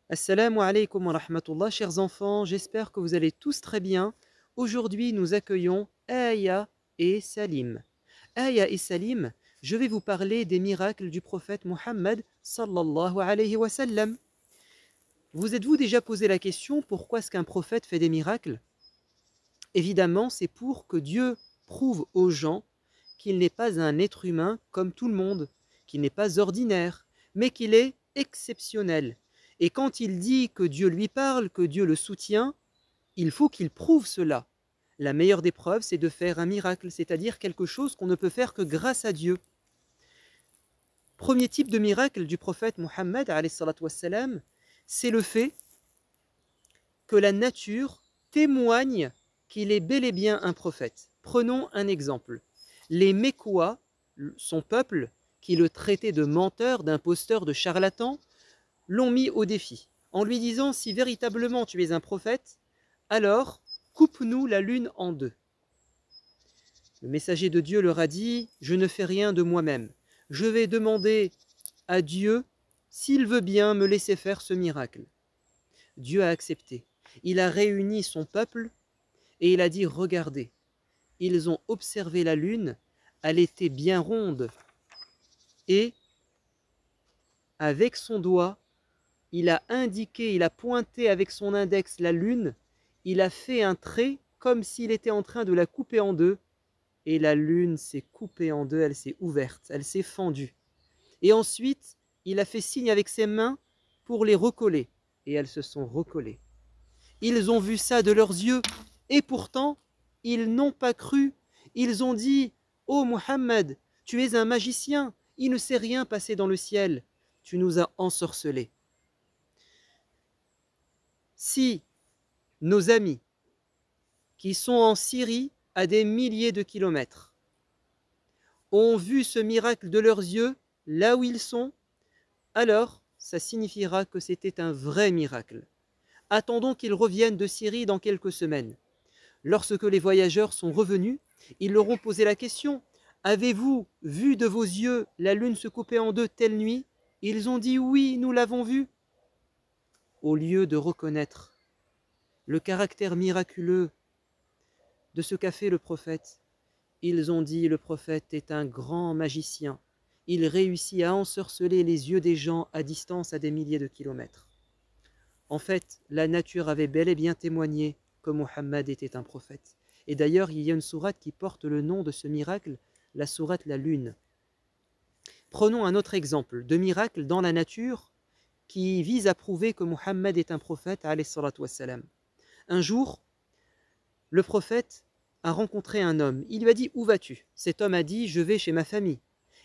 Assalamu alaikum wa rahmatullah, chers enfants, j'espère que vous allez tous très bien. Aujourd'hui, nous accueillons Aya et Salim. Aya et Salim, je vais vous parler des miracles du prophète Muhammad sallallahu alayhi wa sallam. Vous êtes-vous déjà posé la question pourquoi est-ce qu'un prophète fait des miracles? Évidemment, c'est pour que Dieu prouve aux gens qu'il n'est pas un être humain comme tout le monde, qu'il n'est pas ordinaire, mais qu'il est exceptionnel. Et quand il dit que Dieu lui parle, que Dieu le soutient, il faut qu'il prouve cela. La meilleure des preuves, c'est de faire un miracle, c'est-à-dire quelque chose qu'on ne peut faire que grâce à Dieu. Premier type de miracle du prophète Muhammad, c'est le fait que la nature témoigne qu'il est bel et bien un prophète. Prenons un exemple. Les Mécois, son peuple, qui le traitait de menteur, d'imposteur, de charlatan, l'ont mis au défi, en lui disant « Si véritablement tu es un prophète, alors coupe-nous la lune en deux. » Le messager de Dieu leur a dit « Je ne fais rien de moi-même. Je vais demander à Dieu s'il veut bien me laisser faire ce miracle. » Dieu a accepté. Il a réuni son peuple et il a dit « Regardez, ils ont observé la lune, elle était bien ronde. » Et avec son doigt, il a indiqué, il a pointé avec son index la lune, il a fait un trait comme s'il était en train de la couper en deux, et la lune s'est coupée en deux, elle s'est ouverte, elle s'est fendue. Et ensuite, il a fait signe avec ses mains pour les recoller, et elles se sont recollées. Ils ont vu ça de leurs yeux, et pourtant, ils n'ont pas cru. Ils ont dit « Oh Muhammad, tu es un magicien, il ne s'est rien passé dans le ciel, tu nous as ensorcelés. » Si nos amis qui sont en Syrie à des milliers de kilomètres ont vu ce miracle de leurs yeux là où ils sont, alors ça signifiera que c'était un vrai miracle. Attendons qu'ils reviennent de Syrie dans quelques semaines. Lorsque les voyageurs sont revenus, ils leur ont posé la question « Avez-vous vu de vos yeux la lune se couper en deux telle nuit ?» Ils ont dit « Oui, nous l'avons vue. » Au lieu de reconnaître le caractère miraculeux de ce qu'a fait le prophète, ils ont dit « Le prophète est un grand magicien. Il réussit à ensorceler les yeux des gens à distance à des milliers de kilomètres. » En fait, la nature avait bel et bien témoigné que Muhammad était un prophète. Et d'ailleurs, il y a une sourate qui porte le nom de ce miracle, la sourate la Lune. Prenons un autre exemple de miracle dans la nature qui vise à prouver que Muhammad est un prophète, alayhi salatu wassalam. Un jour, le prophète a rencontré un homme. Il lui a dit « Où vas-tu » Cet homme a dit « Je vais chez ma famille. »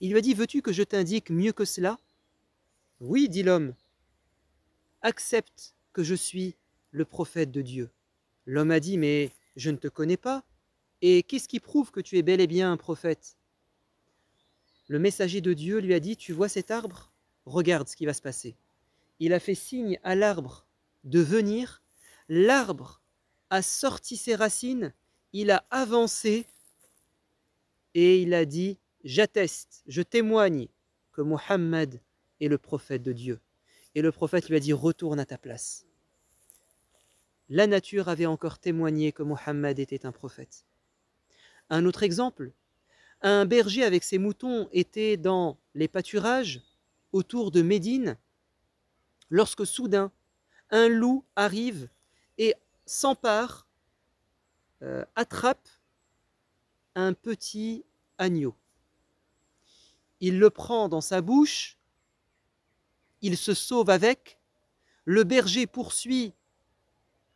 Il lui a dit « Veux-tu que je t'indique mieux que cela ?» « Oui, dit l'homme. Accepte que je suis le prophète de Dieu. » L'homme a dit « Mais je ne te connais pas. Et qu'est-ce qui prouve que tu es bel et bien un prophète ?» Le messager de Dieu lui a dit « Tu vois cet arbre? Regarde ce qui va se passer. » Il a fait signe à l'arbre de venir. L'arbre a sorti ses racines, il a avancé et il a dit « J'atteste, je témoigne que Muhammad est le prophète de Dieu. » Et le prophète lui a dit « Retourne à ta place. » La nature avait encore témoigné que Muhammad était un prophète. Un autre exemple, un berger avec ses moutons était dans les pâturages autour de Médine, lorsque soudain, un loup arrive et s'empare, attrape un petit agneau. Il le prend dans sa bouche, il se sauve avec, le berger poursuit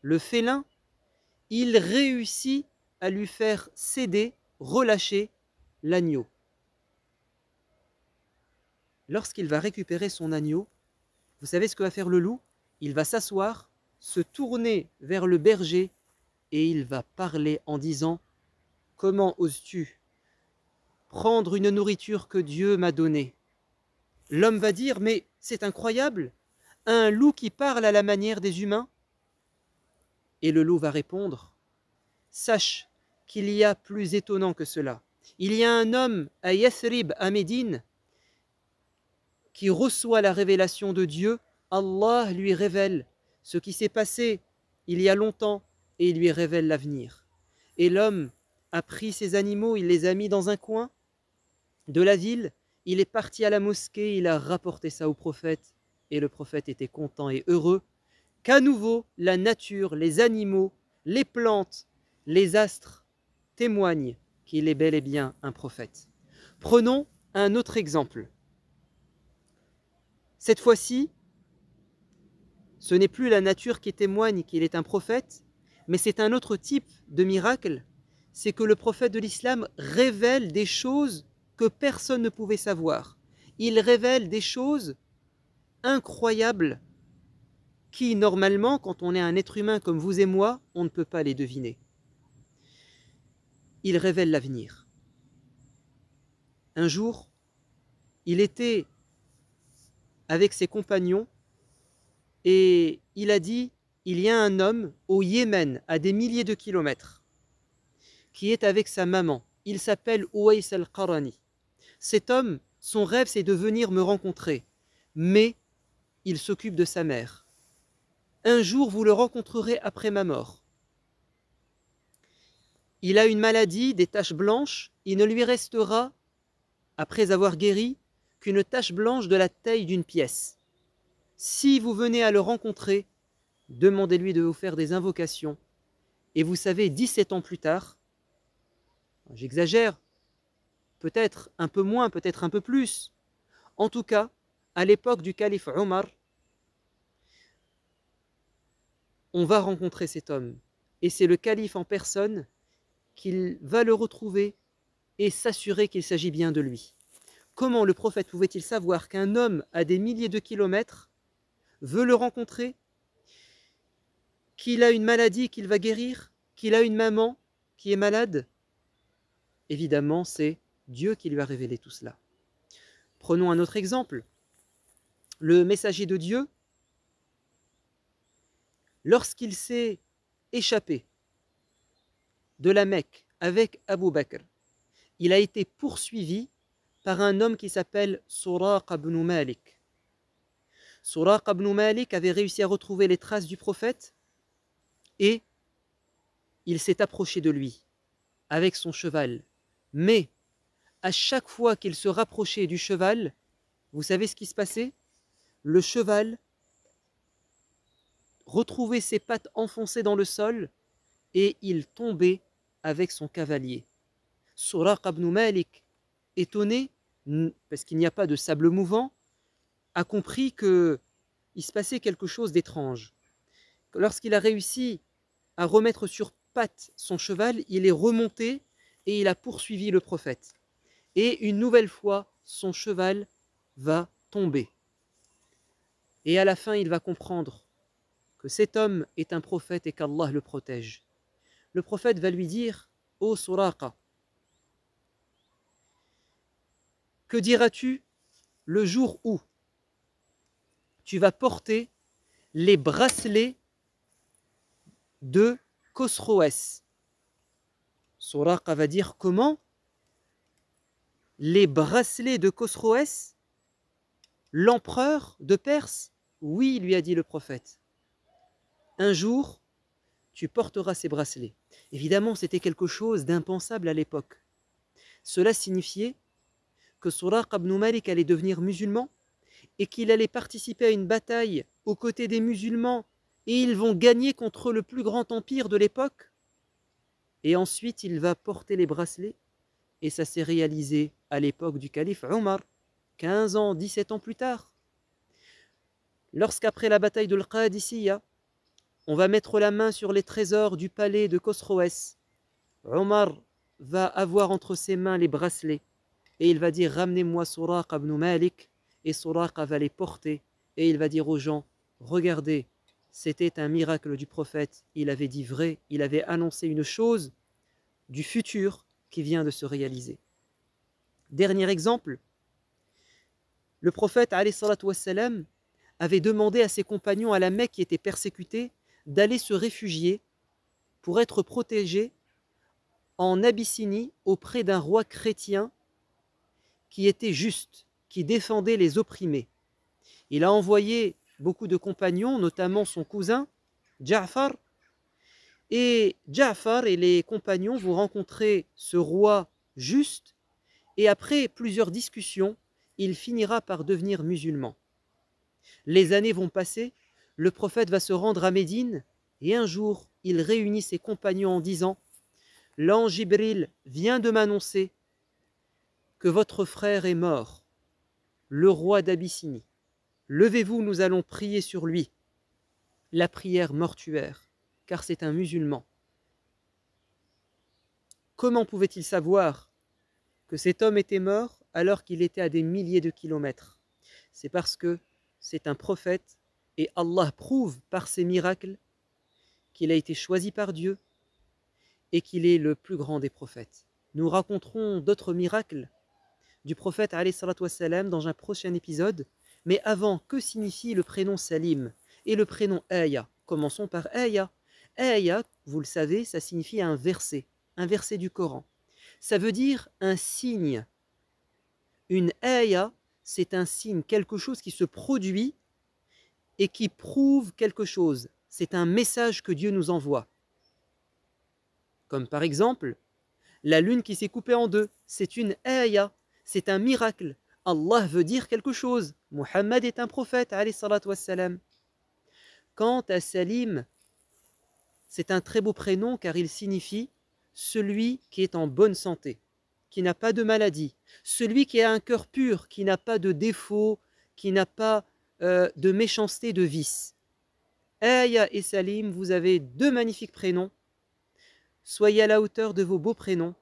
le félin, il réussit à lui faire céder, relâcher l'agneau. Lorsqu'il va récupérer son agneau, vous savez ce que va faire le loup? Il va s'asseoir, se tourner vers le berger et il va parler en disant « Comment oses-tu prendre une nourriture que Dieu m'a donnée ?» L'homme va dire « Mais c'est incroyable, un loup qui parle à la manière des humains ?» Et le loup va répondre « Sache qu'il y a plus étonnant que cela. Il y a un homme à Yathrib, à Médine, qui reçoit la révélation de Dieu Allah lui révèle ce qui s'est passé il y a longtemps et il lui révèle l'avenir. Et l'homme a pris ses animaux, il les a mis dans un coin de la ville, il est parti à la mosquée, il a rapporté ça au prophète et le prophète était content et heureux qu'à nouveau la nature, les animaux, les plantes, les astres témoignent qu'il est bel et bien un prophète. Prenons un autre exemple. Cette fois-ci, ce n'est plus la nature qui témoigne qu'il est un prophète, mais c'est un autre type de miracle, c'est que le prophète de l'islam révèle des choses que personne ne pouvait savoir. Il révèle des choses incroyables qui, normalement, quand on est un être humain comme vous et moi, on ne peut pas les deviner. Il révèle l'avenir. Un jour, il était avec ses compagnons et il a dit, il y a un homme au Yémen, à des milliers de kilomètres, qui est avec sa maman. Il s'appelle Uwais al-Qarani. Cet homme, son rêve, c'est de venir me rencontrer, mais il s'occupe de sa mère. Un jour, vous le rencontrerez après ma mort. Il a une maladie, des taches blanches, il ne lui restera, après avoir guéri, qu'une tache blanche de la taille d'une pièce. Si vous venez à le rencontrer, demandez-lui de vous faire des invocations. Et vous savez, 17 ans plus tard, j'exagère, peut-être un peu moins, peut-être un peu plus. En tout cas, à l'époque du calife Omar, on va rencontrer cet homme. Et c'est le calife en personne qui va le retrouver et s'assurer qu'il s'agit bien de lui. Comment le prophète pouvait-il savoir qu'un homme à des milliers de kilomètres veut le rencontrer, qu'il a une maladie qu'il va guérir, qu'il a une maman qui est malade? Évidemment, c'est Dieu qui lui a révélé tout cela. Prenons un autre exemple. Le messager de Dieu, lorsqu'il s'est échappé de la Mecque avec Abu Bakr, il a été poursuivi par un homme qui s'appelle Suraqa ibn Malik. Suraqa ibn Malik avait réussi à retrouver les traces du prophète et il s'est approché de lui avec son cheval. Mais à chaque fois qu'il se rapprochait du cheval, vous savez ce qui se passait? Le cheval retrouvait ses pattes enfoncées dans le sol et il tombait avec son cavalier. Suraqa ibn Malik, étonné, parce qu'il n'y a pas de sable mouvant, a compris qu'il se passait quelque chose d'étrange. Lorsqu'il a réussi à remettre sur pattes son cheval, il est remonté et il a poursuivi le prophète. Et une nouvelle fois, son cheval va tomber. Et à la fin, il va comprendre que cet homme est un prophète et qu'Allah le protège. Le prophète va lui dire, « Ô Suraqa, que diras-tu le jour où tu vas porter les bracelets de Khosroès ?» Suraqa va dire, comment? Les bracelets de Khosroès, l'empereur de Perse? Oui, lui a dit le prophète. Un jour, tu porteras ces bracelets. Évidemment, c'était quelque chose d'impensable à l'époque. Cela signifiait que Suraqa ibn Malik allait devenir musulman et qu'il allait participer à une bataille aux côtés des musulmans et ils vont gagner contre le plus grand empire de l'époque. Et ensuite, il va porter les bracelets et ça s'est réalisé à l'époque du calife Omar, 15 ans, 17 ans plus tard. Lorsqu'après la bataille de l'Qadisiyya, on va mettre la main sur les trésors du palais de Khosroès, Omar va avoir entre ses mains les bracelets et il va dire, ramenez-moi Suraqa ibn Malik, et Suraqa va les porter et il va dire aux gens, regardez, c'était un miracle du prophète, il avait dit vrai, il avait annoncé une chose du futur qui vient de se réaliser. Dernier exemple, le prophète alayhi salatu wassalam avait demandé à ses compagnons à la Mecque qui étaient persécutés d'aller se réfugier pour être protégés en Abyssinie auprès d'un roi chrétien qui était juste, qui défendait les opprimés. Il a envoyé beaucoup de compagnons, notamment son cousin, Ja'far. Et Ja'far et les compagnons vont rencontrer ce roi juste, et après plusieurs discussions, il finira par devenir musulman. Les années vont passer, le prophète va se rendre à Médine, et un jour, il réunit ses compagnons en disant « L'ange Jibril vient de m'annoncer que votre frère est mort, le roi d'Abyssinie. Levez-vous, nous allons prier sur lui. » La prière mortuaire, car c'est un musulman. Comment pouvait-il savoir que cet homme était mort alors qu'il était à des milliers de kilomètres? C'est parce que c'est un prophète et Allah prouve par ses miracles qu'il a été choisi par Dieu et qu'il est le plus grand des prophètes. Nous raconterons d'autres miracles du prophète alayhi salatu wassalam dans un prochain épisode, mais avant, que signifie le prénom Salim et le prénom Aya? Commençons par Aya. Aya, vous le savez, ça signifie un verset du Coran. Ça veut dire un signe. Une Aya, c'est un signe, quelque chose qui se produit et qui prouve quelque chose. C'est un message que Dieu nous envoie. Comme par exemple, la lune qui s'est coupée en deux, c'est une Aya, c'est un miracle. Allah veut dire quelque chose. Muhammad est un prophète, alayhi salatu wassalam. Quant à Salim, c'est un très beau prénom car il signifie celui qui est en bonne santé, qui n'a pas de maladie, celui qui a un cœur pur, qui n'a pas de défaut, qui n'a pas de méchanceté, de vice. Aya et Salim, vous avez deux magnifiques prénoms. Soyez à la hauteur de vos beaux prénoms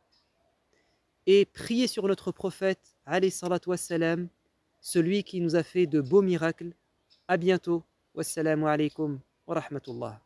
et priez sur notre prophète, alayhi salatu wassalam, celui qui nous a fait de beaux miracles. À bientôt. Wassalamu alaikum wa rahmatullah.